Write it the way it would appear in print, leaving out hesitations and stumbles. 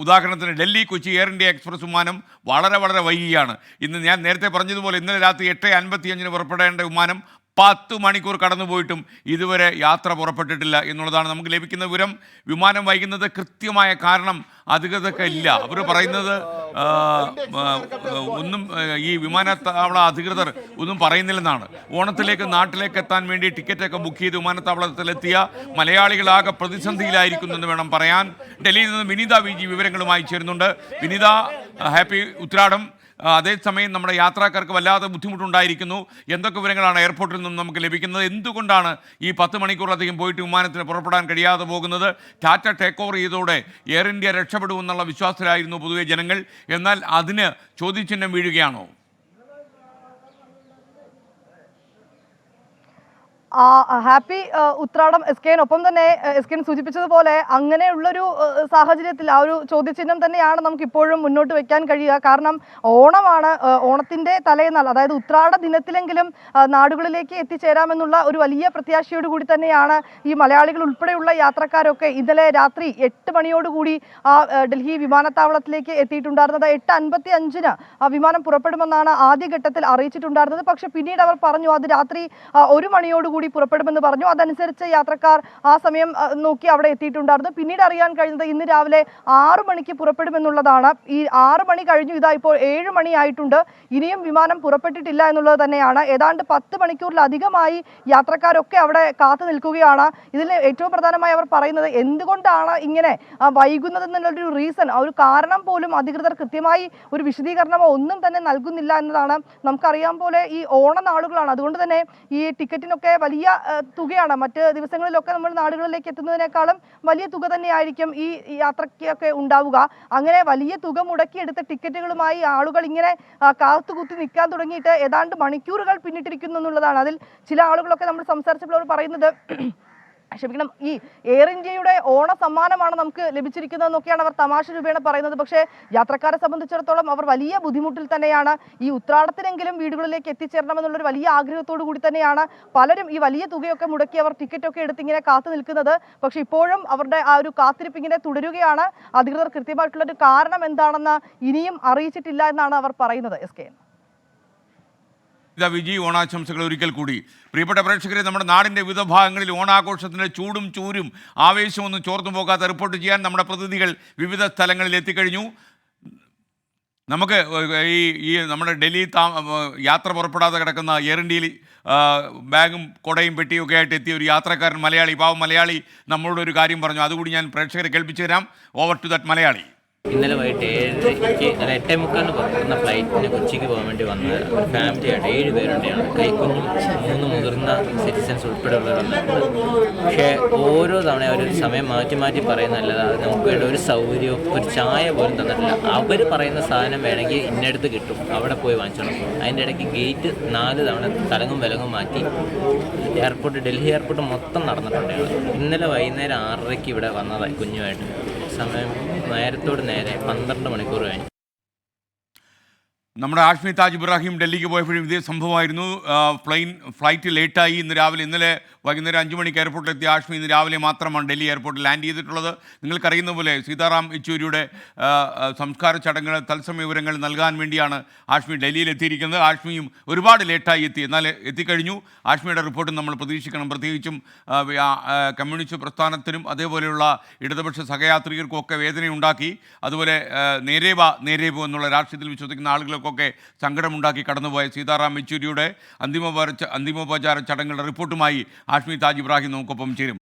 ഉദാഹരണത്തിന് Delhi Kochi air India express വിമാനം വളരെ വളരെ വൈകിയാണ്. ഇന്ന് ഞാൻ നേരത്തെ പറഞ്ഞതുപോലെ ഇന്നലെ രാത്രി 8:55 പുറപ്പെടേണ്ട വിമാനം 10 മണിക്കൂർ കടന്നുപോയിട്ടും ഇതുവരെ യാത്ര പുറപ്പെട്ടിട്ടില്ല എന്നുള്ളതാണ് നമുക്ക് ലഭിക്കുന്ന വിവരം. വിമാനം വൈകുന്നത് കൃത്യമായ കാരണം അധികൃതർക്ക് ഇല്ല. അവർ പറയുന്നത് ഒന്നും ഈ വിമാനത്താവള അധികൃതർ ഒന്നും പറയുന്നില്ലെന്നാണ്. ഓണത്തിലേക്ക് നാട്ടിലേക്ക് എത്താൻ വേണ്ടി ടിക്കറ്റൊക്കെ ബുക്ക് ചെയ്ത് വിമാനത്താവളത്തിലെത്തിയ മലയാളികളാകെ പ്രതിസന്ധിയിലായിരിക്കുന്നെന്ന് വേണം പറയാൻ. ഡൽഹിയിൽ നിന്ന് വിനീത വി ജി വിവരങ്ങളുമായി ചേരുന്നുണ്ട്. വിനീത, ഹാപ്പി ഉത്രാടം. അതേസമയം നമ്മുടെ യാത്രക്കാർക്ക് വല്ലാതെ ബുദ്ധിമുട്ടുണ്ടായിരിക്കുന്നു. എന്തൊക്കെ വിവരങ്ങളാണ് എയർപോർട്ടിൽ നിന്നും നമുക്ക് ലഭിക്കുന്നത്? എന്തുകൊണ്ടാണ് ഈ 10 മണിക്കൂറിലധികം പോയിട്ട് വിമാനത്തിന് പുറപ്പെടാൻ കഴിയാതെ പോകുന്നത്? ടാറ്റ ടേക്ക് ഓവർ ചെയ്തതോടെ എയർ ഇന്ത്യ രക്ഷപ്പെടുമെന്നുള്ള വിശ്വാസത്തിലായിരുന്നു പൊതുവെ ജനങ്ങൾ. എന്നാൽ അതിന് ചോദ്യചിഹ്നം വീഴുകയാണോ? Happy Uthradam SK. ഒപ്പം തന്നെ SK സൂചിപ്പിച്ചതുപോലെ അങ്ങനെയുള്ളൊരു സാഹചര്യത്തിൽ ആ ഒരു ചോദ്യചിഹ്നം തന്നെയാണ് നമുക്ക് ഇപ്പോഴും മുന്നോട്ട് വെക്കാൻ കഴിയുക. കാരണം ഓണമാണ്. ഓണത്തിൻ്റെ തലേന്നാൾ, അതായത് ഉത്രാട ദിനത്തിലെങ്കിലും നാടുകളിലേക്ക് എത്തിച്ചേരാമെന്നുള്ള ഒരു വലിയ പ്രത്യാശയോട് കൂടി തന്നെയാണ് ഈ മലയാളികൾ ഉൾപ്പെടെയുള്ള യാത്രക്കാരൊക്കെ ഇന്നലെ രാത്രി 8 മണിയോടുകൂടി ഡൽഹി വിമാനത്താവളത്തിലേക്ക് എത്തിയിട്ടുണ്ടായിരുന്നത്. 8:55 ആ വിമാനം പുറപ്പെടുമെന്നാണ് ആദ്യഘട്ടത്തിൽ അറിയിച്ചിട്ടുണ്ടായിരുന്നത്. പക്ഷേ പിന്നീട് അവർ പറഞ്ഞു അത് രാത്രി 1 മണിയോടുകൂടി പുറപ്പെടുമെന്ന് പറഞ്ഞു. അതനുസരിച്ച് യാത്രക്കാർ ആ സമയം നോക്കി അവിടെ എത്തിയിട്ടുണ്ടായിരുന്നു. പിന്നീട് അറിയാൻ കഴിഞ്ഞത് ഇന്ന് രാവിലെ 6 മണിക്ക് പുറപ്പെടുമെന്നുള്ളതാണ്. ഈ 6 മണി കഴിഞ്ഞു, ഇതാ ഇപ്പോൾ 7 മണി ആയിട്ടുണ്ട്. ഇനിയും വിമാനം പുറപ്പെട്ടിട്ടില്ല എന്നുള്ളത് തന്നെയാണ്. ഏതാണ്ട് 10 മണിക്കൂറിലധികമായി യാത്രക്കാരൊക്കെ അവിടെ കാത്തു നിൽക്കുകയാണ്. ഇതിൽ ഏറ്റവും പ്രധാനമായി അവർ പറയുന്നത് എന്തുകൊണ്ടാണ് ഇങ്ങനെ വൈകുന്നതെന്നുള്ളൊരു റീസൺ, ആ ഒരു കാരണം പോലും അധികൃതർ കൃത്യമായി ഒരു വിശദീകരണമോ ഒന്നും തന്നെ നൽകുന്നില്ല എന്നതാണ്. നമുക്കറിയാം പോലെ ഈ ഓണനാളുകളാണ്, അതുകൊണ്ട് തന്നെ ഈ ടിക്കറ്റിനൊക്കെ വലിയ തുകയാണ്. മറ്റ് ദിവസങ്ങളിലൊക്കെ നമ്മൾ നാടുകളിലേക്ക് എത്തുന്നതിനേക്കാളും വലിയ തുക തന്നെയായിരിക്കും ഈ യാത്രയ്ക്കൊക്കെ ഉണ്ടാവുക. അങ്ങനെ വലിയ തുക മുടക്കിയെടുത്ത ടിക്കറ്റുകളുമായി ആളുകൾ ഇങ്ങനെ കാത്തുകുത്തി നിൽക്കാൻ തുടങ്ങിയിട്ട് ഏതാണ്ട് മണിക്കൂറുകൾ പിന്നിട്ടിരിക്കുന്നു എന്നുള്ളതാണ്. അതിൽ ചില ആളുകളൊക്കെ നമ്മൾ സംസാരിച്ചപ്പോൾ അവർ പറയുന്നത് ഈ എയർ ഇന്ത്യയുടെ ഓണ സമ്മാനമാണ് നമുക്ക് ലഭിച്ചിരിക്കുന്നതെന്നൊക്കെയാണ് അവർ തമാശ രൂപേണ പറയുന്നത്. പക്ഷേ യാത്രക്കാരെ സംബന്ധിച്ചിടത്തോളം അവർ വലിയ ബുദ്ധിമുട്ടിൽ തന്നെയാണ്. ഈ ഉത്രാടത്തിനെങ്കിലും വീടുകളിലേക്ക് എത്തിച്ചേരണമെന്നുള്ളൊരു വലിയ ആഗ്രഹത്തോടു കൂടി തന്നെയാണ് പലരും ഈ വലിയ തുകയൊക്കെ മുടക്കി അവർ ടിക്കറ്റൊക്കെ എടുത്ത് ഇങ്ങനെ കാത്തു നിൽക്കുന്നത്. പക്ഷെ ഇപ്പോഴും അവരുടെ ആ ഒരു കാത്തിരിപ്പ് ഇങ്ങനെ തുടരുകയാണ്. അധികൃതർ കൃത്യമായിട്ടുള്ളൊരു കാരണം എന്താണെന്ന് ഇനിയും അറിയിച്ചിട്ടില്ല എന്നാണ് അവർ പറയുന്നത്. SK. വിജി, ഓണാശംസകൾ ഒരിക്കൽ കൂടി. പ്രിയപ്പെട്ട പ്രേക്ഷകരെ, നമ്മുടെ നാടിൻ്റെ വിവിധ ഭാഗങ്ങളിൽ ഓണാഘോഷത്തിൻ്റെ ചൂടും ചൂരും ആവേശമൊന്നും ചോർന്നു പോകാതെ റിപ്പോർട്ട് ചെയ്യാൻ നമ്മുടെ പ്രതിനിധികൾ വിവിധ സ്ഥലങ്ങളിൽ എത്തിക്കഴിഞ്ഞു. നമുക്ക് ഈ നമ്മുടെ ഡൽഹി യാത്ര പുറപ്പെടാതെ കിടക്കുന്ന എയർ ഇന്ത്യയിൽ ബാഗും കുടയും പെട്ടിയൊക്കെ ആയിട്ട് എത്തിയ ഒരു യാത്രക്കാരൻ മലയാളി, പാവം മലയാളി നമ്മളോടൊരു കാര്യം പറഞ്ഞു. അതുകൂടി ഞാൻ പ്രേക്ഷകരെ കേൾപ്പിച്ചു തരാം. Over to that Malayali. ഇന്നലെ വൈകിട്ട് 7:30 അല്ല 8:45 പുറപ്പെടുന്ന ഫ്ലൈറ്റിന് കൊച്ചിക്ക് പോകാൻ വേണ്ടി വന്ന ഒരു ഫാമിലിയായിട്ട് 7 പേരുണ്ടെയാണ്. കൈക്കുഞ്ഞും 3 മുതിർന്ന സിറ്റിസൺസ് ഉൾപ്പെടെയുള്ളവർ വന്നിട്ടുണ്ട്. പക്ഷേ ഓരോ തവണ അവർ സമയം മാറ്റി മാറ്റി പറയുന്നതല്ലാതെ അത് നമുക്ക് വേണ്ട ഒരു സൗകര്യവും ഒരു ചായ പോലും തന്നിട്ടില്ല. അവർ പറയുന്ന സാധനം വേണമെങ്കിൽ ഇന്നടുത്ത് കിട്ടും, അവിടെ പോയി വാങ്ങിച്ചോണം. അതിൻ്റെ ഇടയ്ക്ക് ഗേറ്റ് 4 തവണ തലങ്ങും വിലങ്ങും മാറ്റി ഡൽഹി എയർപോർട്ട് മൊത്തം നടന്നിട്ടുണ്ടായിരുന്നു. ഇന്നലെ വൈകുന്നേരം 6:30 ഇവിടെ വന്നതായി കുഞ്ഞുമായിട്ട്. സമയം നേരത്തോട് നേരെ 12 മണിക്കൂർ കഴിഞ്ഞു. നമ്മുടെ ആഷ്മി താജ് ഇബ്രാഹിം ഡൽഹിക്ക് പോയപ്പോഴും ഇതേ സംഭവമായിരുന്നു. ഫ്ലൈറ്റ് ലേറ്റായി. ഇന്നലെ വൈകുന്നേരം 5 മണിക്ക് എയർപോർട്ടിലെത്തിയ ആഷ്മി ഇന്ന് രാവിലെ മാത്രമാണ് ഡൽഹി എയർപോർട്ടിൽ ലാൻഡ് ചെയ്തിട്ടുള്ളത്. നിങ്ങൾക്കറിയുന്ന പോലെ സീതാറാം യെച്ചൂരിയുടെ സംസ്കാര ചടങ്ങുകൾ തത്സമയ വിവരങ്ങൾ നൽകാൻ വേണ്ടിയാണ് ആഷ്മി ഡൽഹിയിൽ എത്തിയിരിക്കുന്നത്. ആഷ്മിയും ഒരുപാട് ലേറ്റായി എത്തി, എന്നാൽ എത്തിക്കഴിഞ്ഞു. ആഷ്മിയുടെ റിപ്പോർട്ടും നമ്മൾ പ്രതീക്ഷിക്കണം. പ്രത്യേകിച്ചും കമ്മ്യൂണിസ്റ്റ് പ്രസ്ഥാനത്തിനും അതേപോലെയുള്ള ഇടതുപക്ഷ സഹയാത്രികർക്കും ഒക്കെ വേദനയുണ്ടാക്കി. അതുപോലെ നേരേവോ എന്നുള്ള രാഷ്ട്രീയത്തിൽ വിശ്വസിക്കുന്ന ആളുകൾക്കൊക്കെ സങ്കടമുണ്ടാക്കി കടന്നുപോയ സീതാറാം യെച്ചൂരിയുടെ അന്തിമോപചാര ചടങ്ങുകളുടെ റിപ്പോർട്ടുമായി ആഷ്മി താജ് ഇബ്രാഹിം നമുക്കൊപ്പം ചേരും.